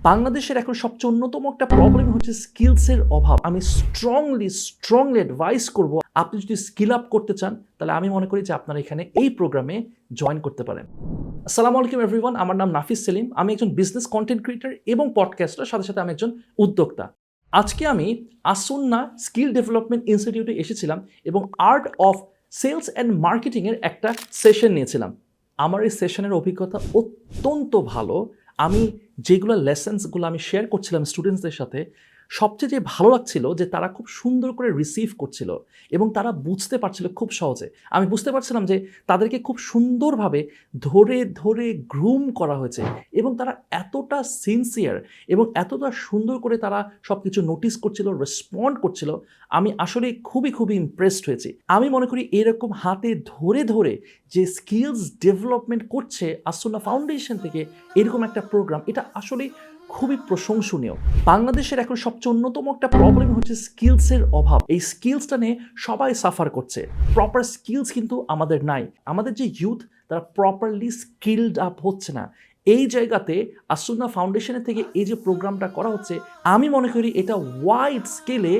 বাংলাদেশের এখন সবচেয়ে অন্যতম একটা প্রবলেম হচ্ছে স্কিলসের অভাব। আমি স্ট্রংলি অ্যাডভাইস করব, আপনি যদি স্কিল আপ করতে চান তাহলে আমি মনে করি যে আপনারা এখানে এই প্রোগ্রামে জয়েন করতে পারেন। আসসালামু আলাইকুম এভরিওয়ান, আমার নাম নাফিস সেলিম। আমি একজন বিজনেস কন্টেন্ট ক্রিয়েটর এবং পডকাস্টার, সাথে সাথে আমি একজন উদ্যোক্তা। আজকে আমি আসুন্না স্কিল ডেভেলপমেন্ট ইনস্টিটিউটে এসেছিলাম এবং আর্ট অফ সেলস অ্যান্ড মার্কেটিংয়ের একটা সেশন নিয়েছিলাম। আমার এই সেশনের অভিজ্ঞতা অত্যন্ত ভালো। আমি যেগুলো লেসেন্সগুলো আমি শেয়ার করছিলাম স্টুডেন্টসদের সাথে, সবচেয়ে যে ভালো লাগছিল যে তারা খুব সুন্দর করে রিসিভ করছিল এবং তারা বুঝতে পারছিল খুব সহজে। আমি বুঝতে পারছিলাম যে তাদেরকে খুব সুন্দরভাবে ধরে ধরে গ্রুম করা হয়েছে এবং তারা এতটা সিনসিয়ার এবং এতটা সুন্দর করে তারা সব কিছু নোটিস করছিল, রেসপন্ড করছিল। আমি আসলে খুবই ইমপ্রেসড হয়েছি। আমি মনে করি এরকম হাতে ধরে ধরে যে স্কিলস ডেভেলপমেন্ট করছে আসুন্না ফাউন্ডেশন থেকে এরকম একটা প্রোগ্রাম, এটা আসলে খুবই প্রশংসনীয়। বাংলাদেশের এখন সবচেয়ে অন্যতম একটা প্রবলেম হচ্ছে স্কিলসের অভাব। এই স্কিলসটা নিয়ে সবাই সাফার করছে। প্রপার স্কিলস কিন্তু আমাদের নাই। আমাদের যে ইউথ, তারা প্রপারলি স্কিলড আপ হচ্ছে না। এই জায়গাতে আসুন্না ফাউন্ডেশনের থেকে এই যে প্রোগ্রামটা করা হচ্ছে, আমি মনে করি এটা ওয়াইড স্কেলে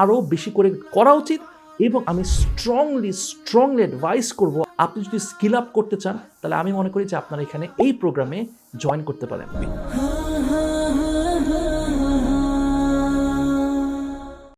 আরও বেশি করে করা উচিত এবং আমি স্ট্রংলি অ্যাডভাইস করব, আপনি যদি স্কিল আপ করতে চান তাহলে আমি মনে করি যে আপনারা এখানে এই প্রোগ্রামে জয়েন করতে পারেন।